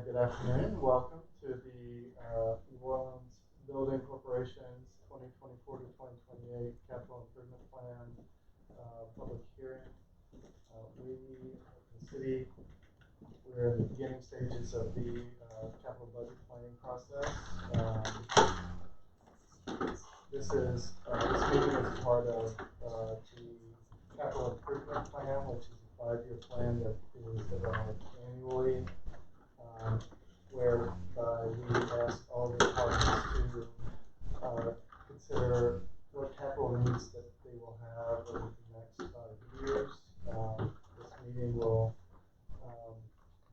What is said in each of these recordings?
Good afternoon. Welcome to the New Orleans Building Corporation's 2024 to 2028 Capital Improvement Plan public hearing. The city, we're in the beginning stages of the capital budget planning process. This meeting is part of the capital improvement plan, which is a 5-year plan that is developed annually, whereby we ask all the departments to consider what capital needs that they will have over the next 5 years.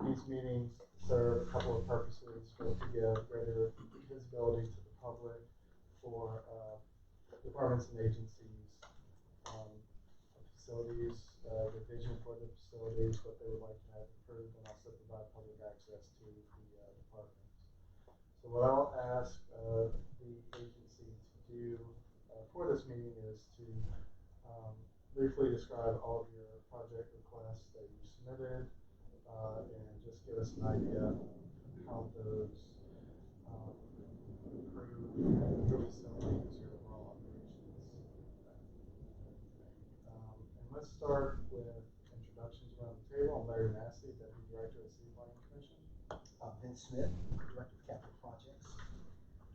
These meetings serve a couple of purposes. First, to give greater visibility to the public for departments and agencies, facilities, the vision for the facilities, what they would like to have improved, and also provide public access to the departments. So what I'll ask the agency to do for this meeting is to briefly describe all of your project requests that you submitted, and just give us an idea of how those improve your facilities, your overall operations. And let's start with introductions around the table. I'm Larry Massey, Deputy Director of the City Planning Commission. Vince Smith, Director of Capital Projects.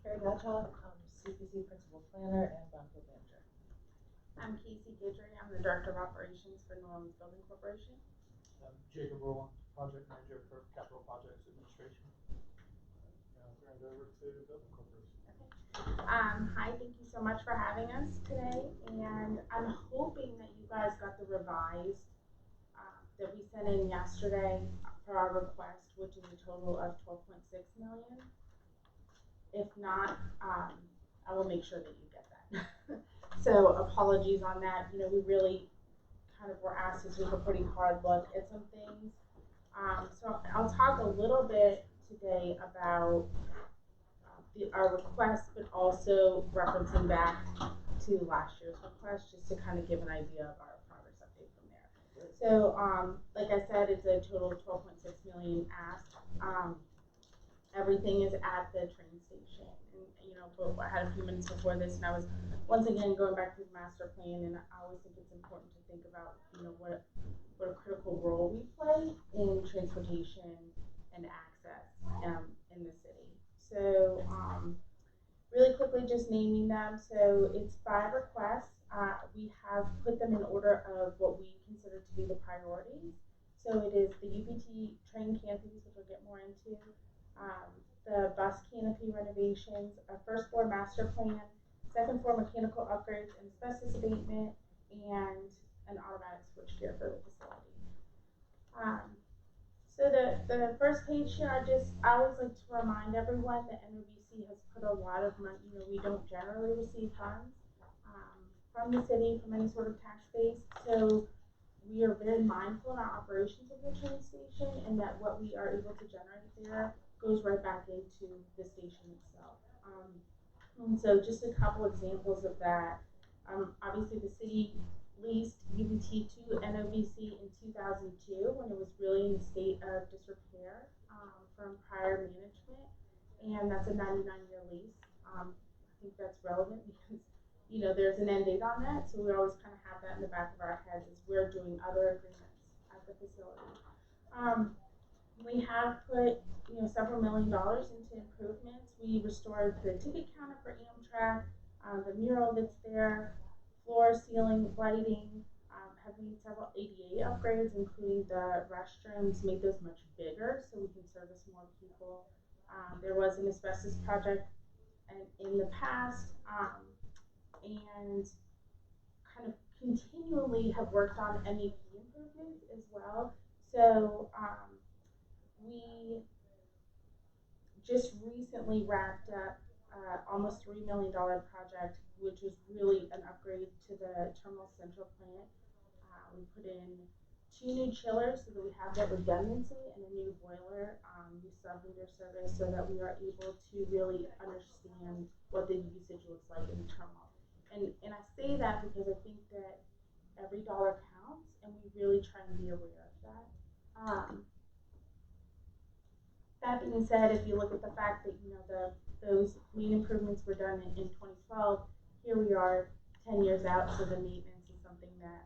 Carrie Gottschalk, CPC Principal Planner and Brownfield Manager. I'm Casey Guidry. I'm the Director of Operations for New Orleans Building Corporation. I'm Jacob Rowland, Project Manager for Capital Projects Administration. I'll turn it over to the Building Corporation. Okay. Hi, thank you so much for having us today. And I'm hoping that you guys got the revised that we sent in yesterday for our request, which is a total of $12.6 million. If not, I will make sure that you get that. So apologies on that. You know, we really kind of were asked to take a pretty hard look at some things. So I'll talk a little bit today about our request, but also referencing back to last year's request, just to kind of give an idea of our progress update from there. So, like I said, it's a total of $12.6 million asked. Everything is at the train station, and you know, but I had a few minutes before this, and I was once again going back to the master plan, and I always think it's important to think about, you know, what a critical role we play in transportation and access in the city. So, really quickly, just naming them. So it's 5 requests. We have put them in order of what we consider to be the priorities. So it is the UPT train canopies, which we'll get more into, the bus canopy renovations, a first floor master plan, second floor mechanical upgrades and asbestos abatement, and an automatic switchgear for the facility. So the first page here, I always like to remind everyone that NOBC has put a lot of money. You know, we don't generally receive funds from the city, from any sort of tax base. So we are very mindful in our operations of the train station, and that what we are able to generate there goes right back into the station itself. And so just a couple examples of that. Obviously the city leased UPT to NOBC in 2002 when it was really in a state of disrepair from prior management, and that's a 99-year lease. I think that's relevant because, you know, there's an end date on that, so we always kind of have that in the back of our heads as we're doing other agreements at the facility. We have put, you know, several $1 million into improvements. We restored the ticket counter for Amtrak, the mural that's there, floor, ceiling, lighting, have made several ADA upgrades, including the restrooms, made those much bigger so we can service more people. There was an asbestos project in the past, and kind of continually have worked on MEP improvements as well. So we just recently wrapped up almost $3 million project, which was really an upgrade to the Terminal Central plant. We put in 2 new chillers so that we have that redundancy, and a new boiler, new sub-meter service, so that we are able to really understand what the usage looks like in the terminal. And I say that because I think that every dollar counts, and we really try and be aware of that. that being said, if you look at the fact that, those main improvements were done in 2012, here we are 10 years out, so the maintenance is something that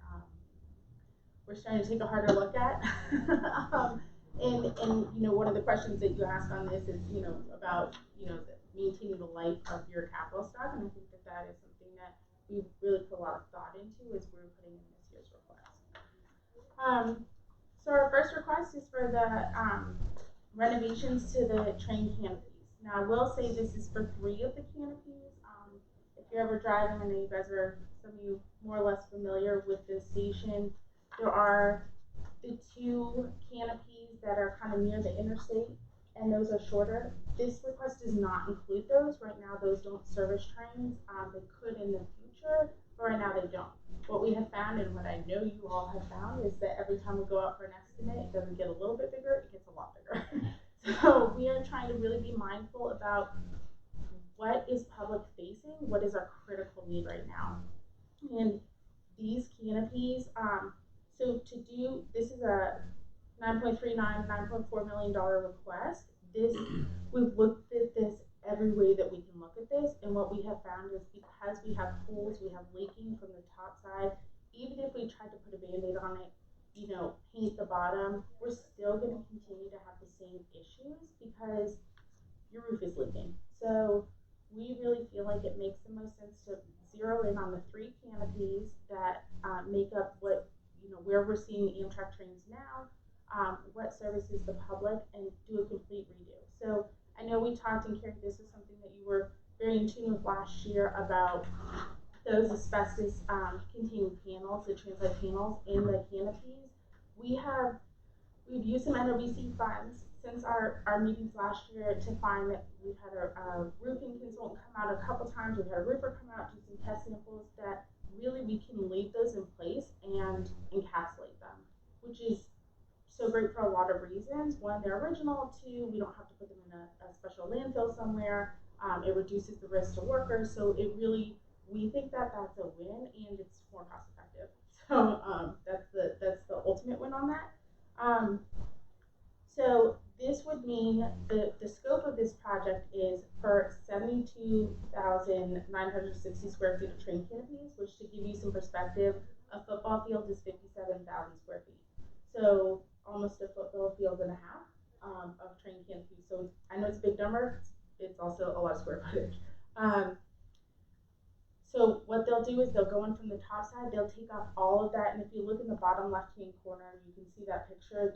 we're starting to take a harder look at. And one of the questions that you asked on this is, about, maintaining the life of your capital stock, and I think that that is something that we really put a lot of thought into as we're putting in this year's request. So our first request is for the renovations to the train canopies. Now, I will say this is for 3 of the canopies. If you're ever driving, I know you guys are, some of you more or less familiar with this station. There are the 2 canopies that are kind of near the interstate, and those are shorter. This request does not include those. Right now, those don't service trains. They could in the future, but right now they don't. What we have found, and what I know you all have found, is that every time we go out for an estimate, it doesn't get a little bit bigger, it gets a lot bigger. So we are trying to really be mindful about what is public facing, what is our critical need right now. And these canopies, so to do, this is a $9.4 million request. We've looked at this every way that we can look at this, and what we have found is because we have pools, we have leaking from the top side, even if we tried to put a Band-Aid on it, paint the bottom, we're still going to continue to have the same issues because your roof is leaking. So we really feel like it makes the most sense to zero in on the 3 canopies that make up what, where we're seeing Amtrak trains now, what services the public, and do a complete redo. So I know we talked, and Carrie, this is something that you were very in tune with last year about those asbestos containing panels, the transit panels in the canopies. We've used some NOBC funds since our meetings last year to find that we've had a roofing consultant come out a couple times, we've had a roofer come out, do some test samples, that really we can leave those in place and encapsulate them, which is so great for a lot of reasons. 1, they're original. 2, we don't have to put them in a special landfill somewhere. It reduces the risk to workers, so it really, we think that that's a win, and it's more cost effective. So that's the ultimate win on that. So this would mean the scope of this project is for 72,960 square feet of train canopies, which, to give you some perspective, a football field is 57,000 square feet. So almost a football field and a half of train canopies. So I know it's a big number, it's also a lot of square footage. So what they'll do is they'll go in from the top side, they'll take off all of that, and if you look in the bottom left-hand corner, you can see that picture.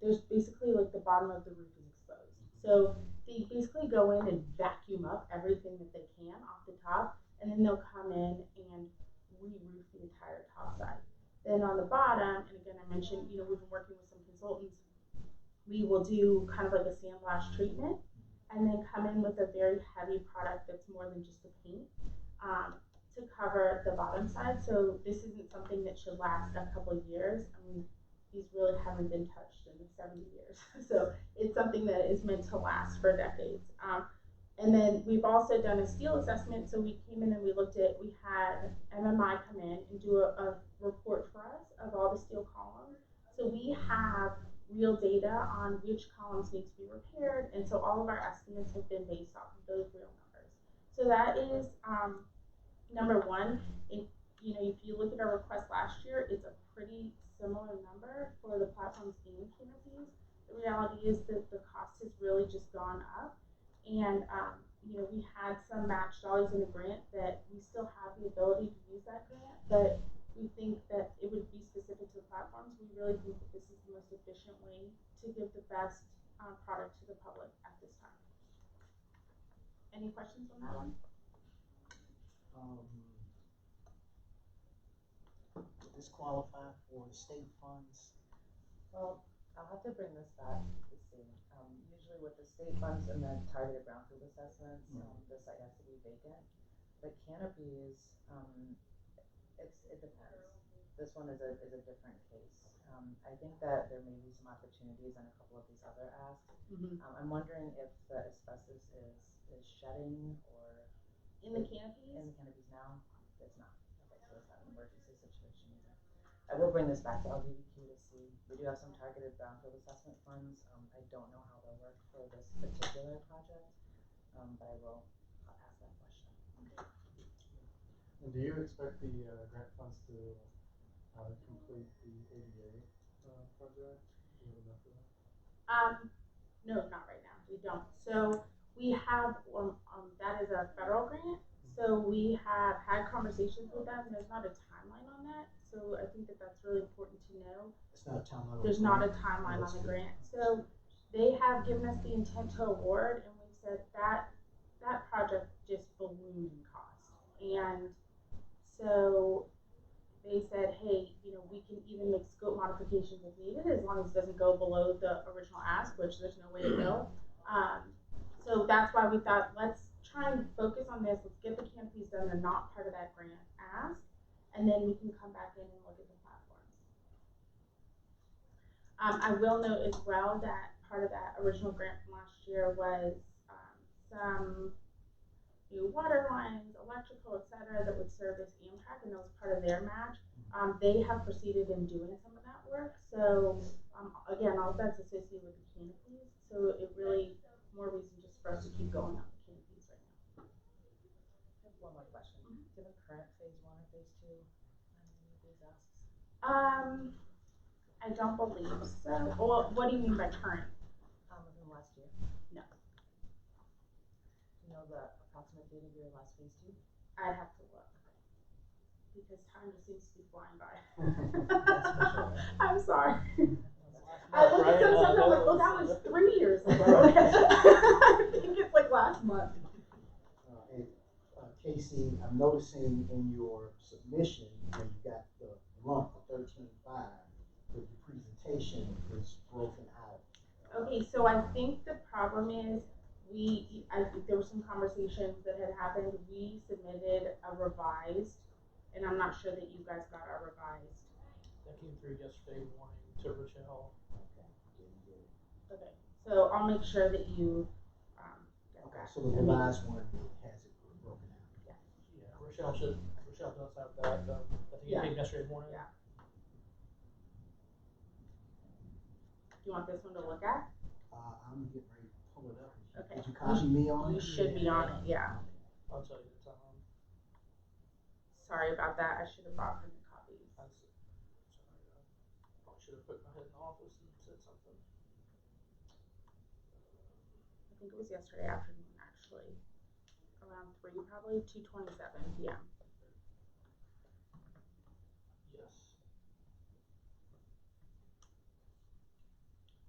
There's basically like the bottom of the roof is exposed. So they basically go in and vacuum up everything that they can off the top, and then they'll come in and re-roof the entire top side. Then on the bottom, and again I mentioned, we've been working with some consultants, we will do kind of like a sandblast treatment, and then come in with a very heavy product that's more than just a paint, to cover the bottom side. So this isn't something that should last a couple of years. I mean, these really haven't been touched in 70 years. So it's something that is meant to last for decades. And then we've also done a steel assessment. So we came in and we had MMI come in and do a report for us of all the steel columns. So we have real data on which columns need to be repaired. And so all of our estimates have been based off of those real numbers. So that is number 1. If you look at our request last year, it's a pretty similar number for the platforms and canopies. The reality is that the cost has really just gone up, and we had some match dollars in a grant that we still have the ability to use that grant, but we think that it would be specific to the platforms. We really think that this is the most efficient way to give the best product to the public at this time. Any questions on that one? Would this qualify for state funds? Well, I'll have to bring this back to see. Usually with the state funds and then targeted brownfield assessments, the site has to be vacant. The canopies, it depends. This one is a different case. I think that there may be some opportunities on a couple of these other asks. I'm wondering if the asbestos is shedding or In the canopies? in the canopies now. It's not. Okay, so it's not an emergency situation either. I will bring this back to LGBTQ to see, we do have some targeted brownfield assessment funds, I don't know how they'll work for this particular project, but I will ask that question. And do you expect the grant funds to complete the ADA project? Do you have enough for that? No, not right now, we don't. So we have, that is a federal grant, so we have had conversations with them, there's not a timeline on that, so I think that that's really important to know. It's not a timeline. There's not a timeline on the grant, so they have given us the intent to award, and we've said that that project just ballooned in cost, and so they said, hey, you know, we can even make scope modifications if needed, as long as it doesn't go below the original ask, which there's no way to go. So that's why we thought, let's try and focus on this, let's get the canopies done, they're not part of that grant ask, and then we can come back in and look at the platforms. I will note as well that part of that original grant from last year was some new water lines, electrical, etc., that would service Amtrak, and that was part of their match. They have proceeded in doing some of that work, so again, all that's associated with the canopies, so it really more reason just for us to keep going on the canopies right now. I have one more question. Do you have a current phase 1 or phase 2 on any of these asks? I don't believe so. Well, what do you mean by current? Within the last year? No. Do you know the approximate date of your last phase 2? I'd have to look. Because time just seems to be flying by. That's for sure. I'm sorry. I Right, looked at some stuff and I'm like, oh, that was 3 years ago. I think it's like last month. And Casey, I'm noticing in your submission, when you got the lump of 13.5, but the presentation is broken out. Okay, so I think the problem is I think there were some conversations that had happened. We submitted a revised, and I'm not sure that you guys got our revised. That came through yesterday morning to Rochelle. Okay, so I'll make sure that you get Okay, that. so the revised one has it broken out. Yeah, Rochelle does have that, I think it Yeah. came yesterday morning. Yeah. Do you want this one to look at? I'm getting ready to pull it up. Okay. Did you copy me on You it? should be on it, yeah. I'll tell you the time. Sorry about that, I should have brought printed copies. Sorry, I probably should have put my head in the office and said something. I think it was yesterday afternoon, actually. Around 3, probably, 2:27 p.m. Yes.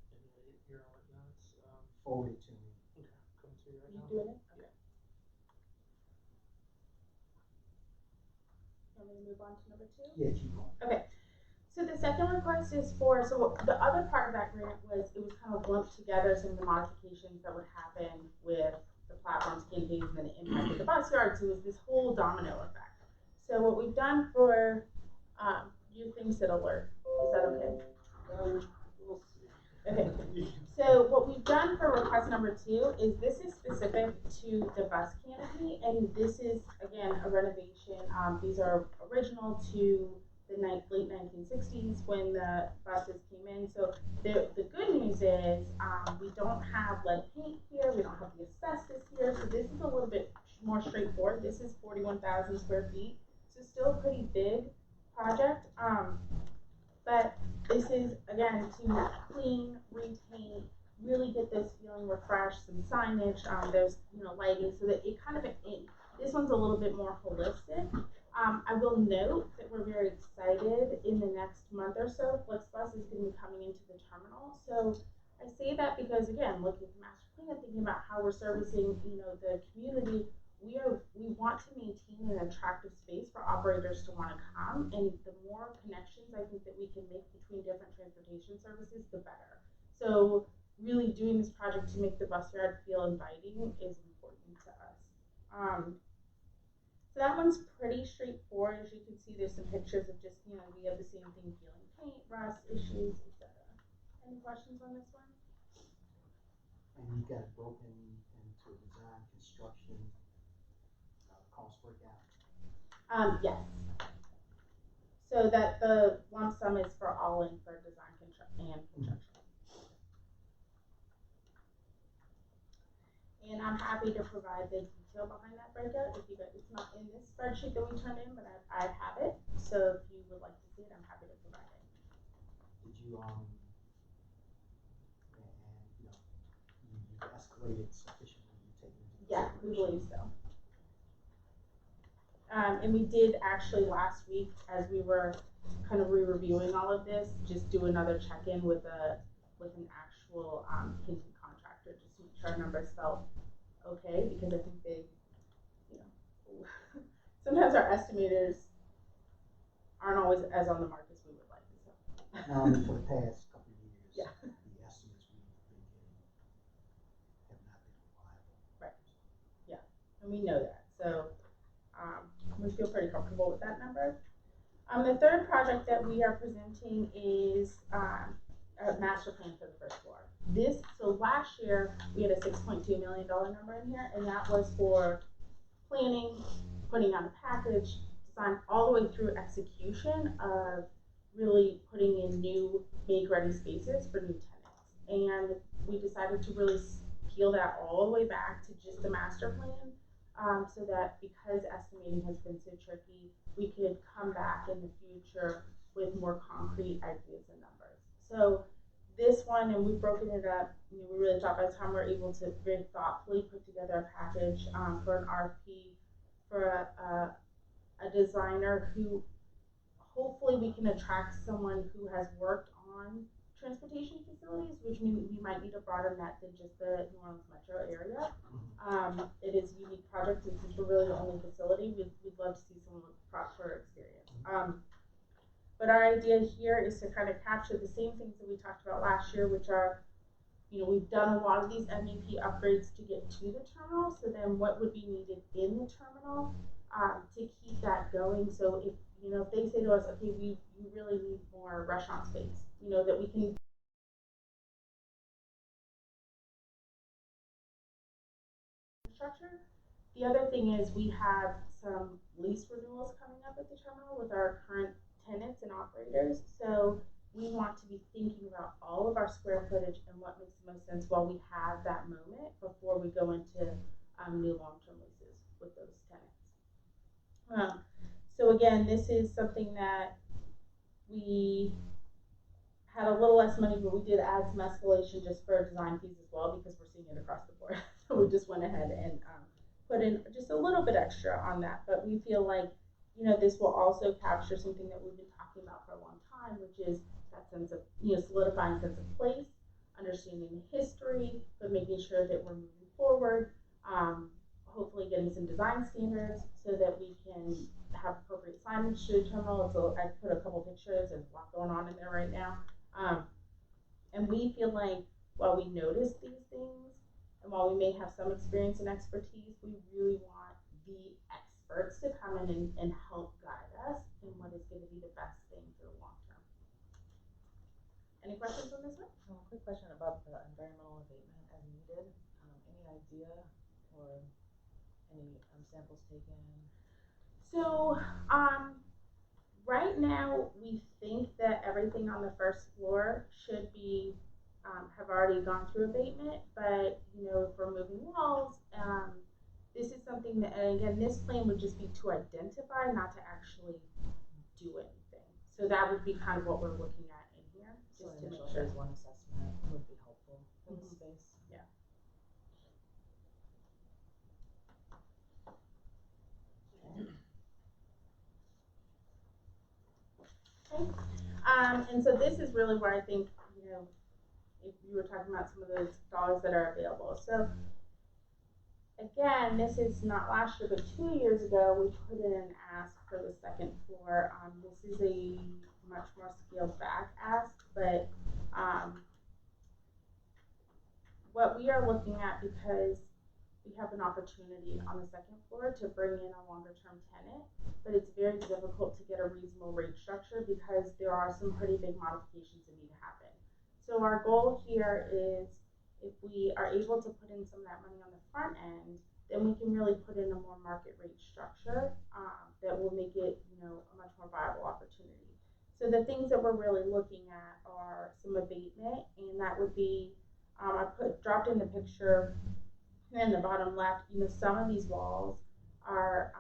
And you're on it now. It's Forward it to me. okay. Coming to you right You now. doing it? Okay. Want me to move on to number 2? Yeah, keep going. Okay. So the second request is for, so the other part of that grant was, it was kind of lumped together some of the modifications that would happen with the platforms, campaigns, and then the impact of the bus yard. So it was this whole domino effect. So what we've done for, your thing said alert. Is that okay? We'll see. Okay. So what we've done for request number 2 is this is specific to the bus canopy, and this is, again, a renovation. These are original to the late 1960s when the buses came in. So the good news is we don't have lead paint here, we don't have the asbestos here, so this is a little bit more straightforward. This is 41,000 square feet, so still a pretty big project. But this is, again, to clean, repaint, really get this feeling refreshed, some signage, there's, lighting, so that it kind of, this one's a little bit more holistic. I will note that we're very excited in the next month or so, FlixBus is going to be coming into the terminal. So I say that because, again, looking at the master plan, thinking about how we're servicing, the community, we want to maintain an attractive space for operators to want to come, and the more connections I think that we can make between different transportation services, the better. So really doing this project to make the bus yard feel inviting is important to us. So that one's pretty straightforward. As you can see, there's some pictures of just, we have the same thing, peeling paint, rust issues, etc. Any questions on this one? And you've got it broken into design, construction, cost breakout. Yes. so that the lump sum is for all in for design and construction. And I'm happy to provide the detail behind that breakout. If you guys, it's not in this spreadsheet that we turned in, but I have it. So if you would like to see it, I'm happy to provide it. Did you, and, you know, you've escalated sufficiently, you've taken into Yeah, we consideration. believe so. And we did actually last week, as we were kind of re-reviewing all of this, just do another check-in with an actual painting contractor, just to make sure our numbers felt okay, because I think they, you know, sometimes our estimators aren't always as on the mark as we would like. So. For the past couple of years, Yeah. the estimates we've been getting have not been reliable. Right. Yeah, and we know that. So we feel pretty comfortable with that number. The third project that we are presenting is a master plan for the first floor. So last year we had a $6.2 million number in here, and that was for planning, putting out a package, design, all the way through execution of really putting in new make-ready spaces for new tenants. And we decided to really peel that all the way back to just the master plan, so that because estimating has been so tricky, we could come back in the future with more concrete ideas and numbers. So this one, and we've broken it up, you know, we really thought by the time we're able to very thoughtfully put together a package for an RFP for a designer who hopefully we can attract someone who has worked on transportation facilities, which means we might need a broader net than just the New Orleans metro area. It is a unique project, and since we're really the only facility, we'd love to see someone with proper experience. But our idea here is to kind of capture the same things that we talked about last year, which are, you know, we've done a lot of these MEP upgrades to get to the terminal, so then what would be needed in the terminal to keep that going. So if, you know, if they say to us, okay, you really need more restaurant space, you know, that we can structure. The other thing is we have some lease renewals coming up at the terminal with our current tenants and operators. So we want to be thinking about all of our square footage and what makes the most sense while we have that moment before we go into new long-term leases with those tenants. So again, this is something that we had a little less money, but we did add some escalation just for design fees as well, because we're seeing it across the board. So we just went ahead and put in just a little bit extra on that. But we feel like, you know, this will also capture something that we've been talking about for a long time, which is that sense of, you know, solidifying sense of place, understanding the history, but making sure that we're moving forward, hopefully getting some design standards so that we can have appropriate signage to the terminal. So I put a couple pictures, there's a lot going on in there right now. And we feel like while we notice these things, and while we may have some experience and expertise, we really want the experts to come in and help guide us in what is going to be the best thing for the long term. Any questions on this one? Quick question about the environmental abatement as needed. Any idea or any samples taken? So, right now we think that everything on the first floor should be have already gone through abatement, but you know, if we're moving walls, this is something that, and again, this plan would just be to identify, not to actually do anything. So that would be kind of what we're looking at in here, So just to make initial sure. phase one assessment would be helpful for the space. Yeah. Okay. And so this is really where I think, you know, if you were talking about some of those dollars that are available. So again, this is not last year, but 2 years ago, we put in an ask for the second floor. This is a much more scaled back ask, but what we are looking at, because we have an opportunity on the second floor to bring in a longer term tenant, but it's very difficult to get a reasonable rate structure because there are some pretty big modifications that need to happen. So our goal here is, if we are able to put in some of that money on the front end, then we can really put in a more market rate structure that will make it, a much more viable opportunity. So the things that we're really looking at are some abatement, and that would be, I dropped in the picture here in the bottom left. Some of these walls are,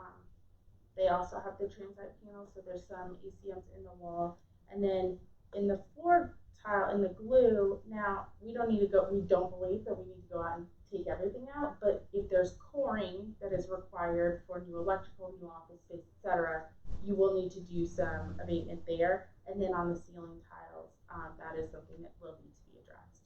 they also have the transite panels, so there's some ACMs in the wall, and then in the floor tile, in the glue, now we don't believe that we need to go out and take everything out, but if there's coring that is required for new electrical, new office space, etc., you will need to do some abatement there. And then on the ceiling tiles, that is something that will need to be addressed.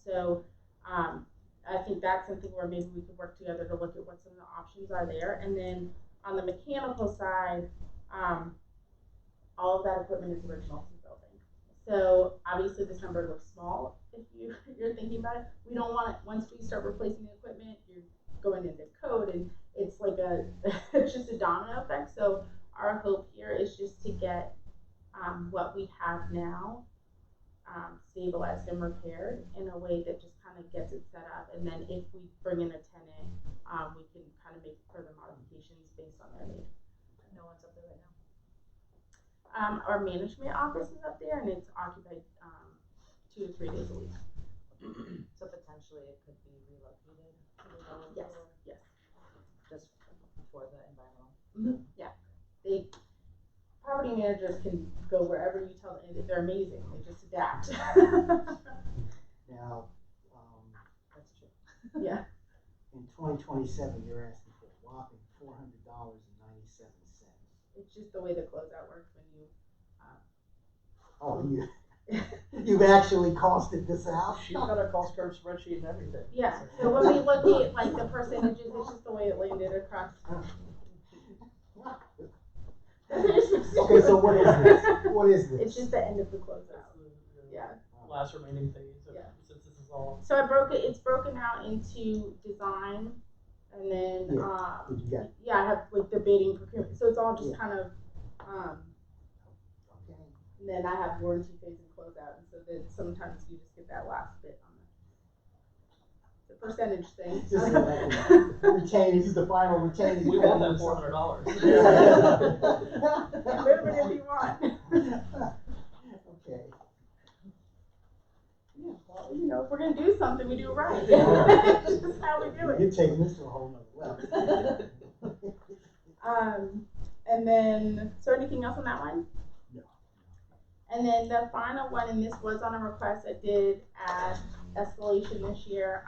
So I think that's something where maybe we could work together to look at what some of the options are there. And then on the mechanical side, all of that equipment is original to the building. So obviously this number looks small if you're thinking about it. We don't want it, once we start replacing the equipment, you're going into code, and it's like it's just a domino effect. So our hope here is just to get what we have now stabilized and repaired in a way that just kind of gets it set up. And then if we bring in a tenant, we can kind of make further modifications based on their need. No one's up there right now. Our management office is up there, and it's occupied 2 to 3 days a week. So potentially it could be relocated to the lower Yes, floor, yes. just for the environmental. Yeah. Property managers can go wherever you tell them. They're amazing. They just adapt. Now, That's true. Yeah. in 2027, you're asking for a whopping $400.97. It's just the way the closeout works when you. Oh, you've actually costed this out? She's got a cost curve spreadsheet and everything. Yeah. So when we look at like the percentages, it's just the way it landed across. Okay, so what is this? What is this? It's just the end of the closeout. Yeah. Last remaining phase, Yeah. since this is all. So it's broken out into design, and then Did you get? I have like the bidding procurement. So it's all just kind of Okay. and then I have warranty phase and closeout, and so that sometimes you just get that last bit on the percentage thing. Just retaining, this is the final retaining. We want that $400. Move it if you want. Okay. Yeah, well, if we're gonna do something, we do it right. That's just how we do You're it. taking this to a whole nother level. And then, so anything else on that one? No. And then the final one, and this was on a request, I did add escalation this year.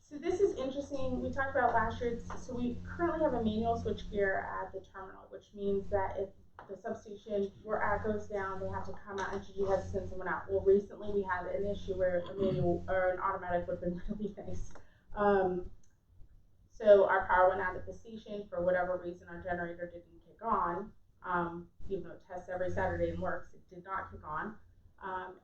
So this is interesting. We talked about last year. So we currently have a manual switchgear at the terminal, which means that if the substation where it goes down, they have to come out, and you have to send someone out. Well, recently we had an issue where a manual or an automatic would have been really nice. So our power went out at the station for whatever reason. Our generator didn't kick on. Even though it tests every Saturday and works, it did not kick on.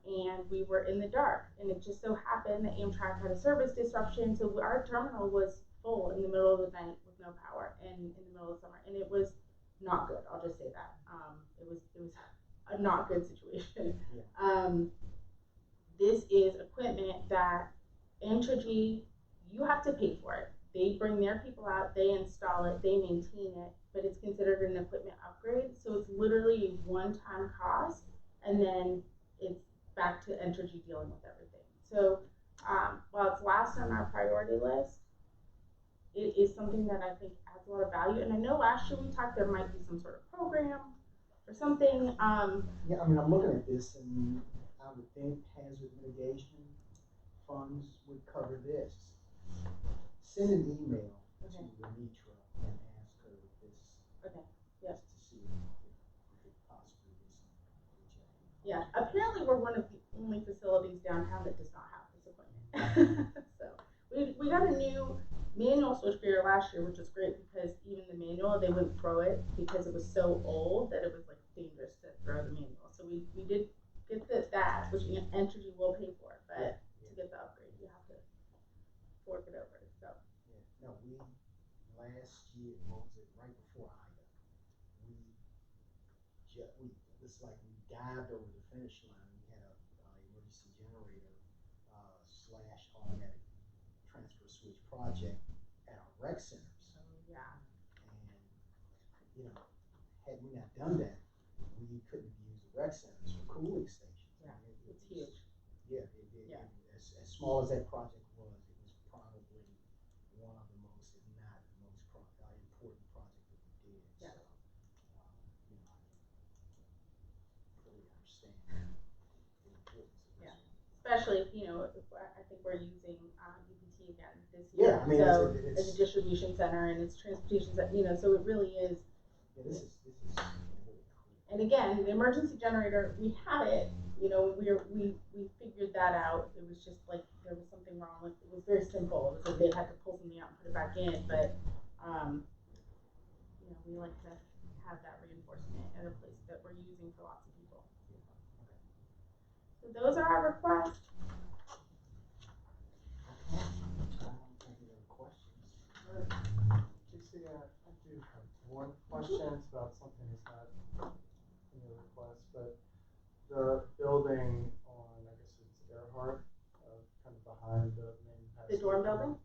And we were in the dark, and it just so happened that Amtrak had a service disruption, so our terminal was full in the middle of the night with no power, and in the middle of summer, and it was not good. I'll just say that. It was a not good situation. Yeah. This is equipment that Entergy, you have to pay for it. They bring their people out, they install it, they maintain it, but it's considered an equipment upgrade, so it's literally a one-time cost, and then it's back to Entergy dealing with everything. So while it's last on our priority list, it is something that I think adds a lot of value. And I know last year we talked there might be some sort of program or something. Yeah, I mean, I'm looking at this, and I would think hazard mitigation funds would cover this. Send an email to Anitra and ask her this. Okay. Yeah. Just to see if it possibly is something. Yeah. Apparently we're one of the only facilities downtown that does not have this equipment. So we got a new manual switchgear last year, which was great because even the manual, they wouldn't throw it because it was so old that it was like dangerous to throw the manual. So we did get that, which Entergy will pay for, but to get the upgrade, you have to fork it over. So Yeah, no, last year, what was it, right before Ida, it's like we dived over the finish line. We had a emergency generator / automatic transfer switch project at our rec centers. So, yeah. And, you know, had we not done that, we couldn't have used the rec centers for cooling stations. Yeah, I mean, it's huge. Yeah, Yeah. as small as that project was, it was probably one of the most, if not the most important project that we did. Yeah. So, you know, I fully understand the importance of this Yeah. one. Especially if, you know, I think we're using UPT again this Yeah, year. I mean, so it's it's a distribution center and it's transportation center, you know, so it really is. yeah, this is really cool. And again, the emergency generator, we had it, you know, we figured that out. It was just like there was something wrong with it. Was very simple. It was like they had to pull something out and put it back in, but you know, we like to have that reinforcement at a place that we're using for lots of people. So those are our requests. Any other questions? Casey, I do have one question. It's about something that's not in your request, but the building on, I guess it's Earhart, kind of behind the main. The dorm building?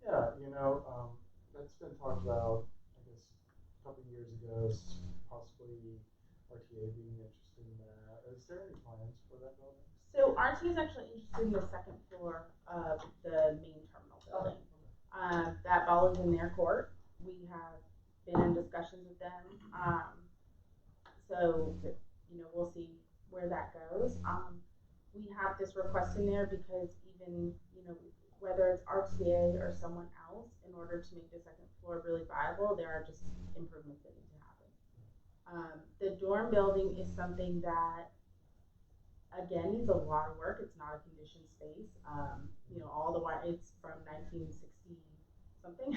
Yeah, you know, that's been talked about, I guess, a couple of years ago, possibly RTA being interested in that. Is there any plans for that building? So RT is actually interested in the second floor of the main terminal building. That ball is in their court. We have been in discussions with them. So, you know, we'll see where that goes. We have this request in there because even, you know, whether it's RTA or someone else, in order to make the second floor really viable, there are just improvements that need to happen. The dorm building is something that, again, needs a lot of work. It's not a conditioned space. You know, all the way, it's from 1960 something.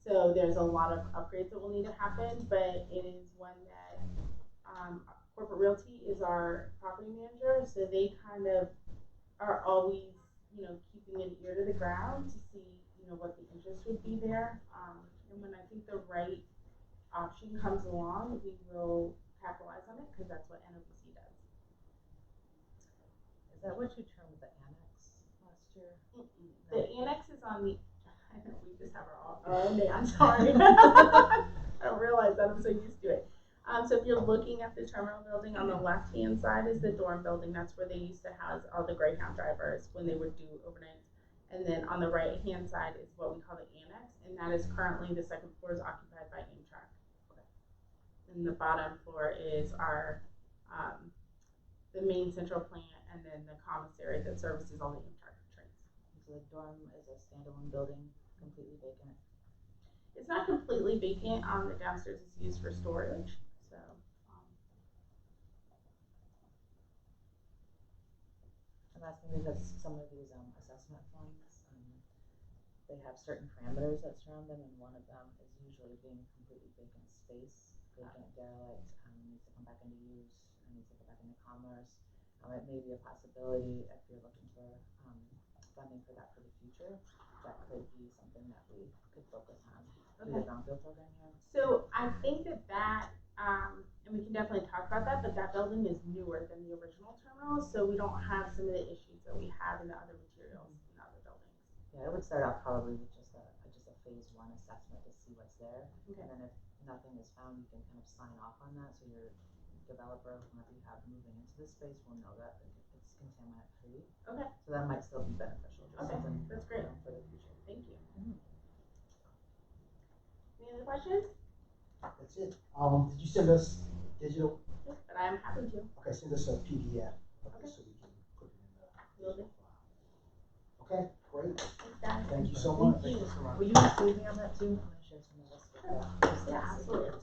So there's a lot of upgrades that will need to happen, but it is one that Corporate Realty is our property manager, so they kind of are always, you know, keeping an ear to the ground to see, you know, what the interest would be there. And when I think the right option comes along, we will capitalize on it because that's what NOBC does. Is that what you termed the annex last year? The annex is on the. I know we just have our own day. I'm sorry. I don't realize that. I'm so used to it. So if you're looking at the terminal building, on the left-hand side is the dorm building. That's where they used to house all the Greyhound drivers when they would do overnights. And then on the right-hand side is what we call the annex, and that is currently the second floor is occupied by Amtrak. Okay. And the bottom floor is our the main central plant, and then the commissary that services all the Amtrak trains. So the dorm is a standalone building, completely vacant. It's not completely vacant. The downstairs is used for storage. So. I'm asking because some of these assessment funds, they have certain parameters that surround them, and one of them is usually being completely vacant space, vacant derelict, needs to come back into use, needs to go back into commerce. It may be a possibility if you're looking for funding for that for the future. That could be something that we could focus on through the brownfield program here. So I think that and we can definitely talk about that, but that building is newer than the original terminal, so we don't have some of the issues that we have in the other materials in the other buildings. Yeah, it would start out probably with just a phase one assessment to see what's there, Okay. and then if nothing is found, you can kind of sign off on that, so your developer, whoever you have moving into the space, will know that it's contaminant free. Okay. So that might still be beneficial. Just Okay, something, that's great. for the future. Thank you. Mm-hmm. Any other questions? That's it. Did you send us digital? Yes, but I'm happy to. Okay, send us a PDF. Okay. So we can put it in the Will do. digital file. Okay, great. Thanks, guys. Thank you so Thank much. you. so much. Will you include me on that too? I'm gonna share some of this with Yeah, absolutely.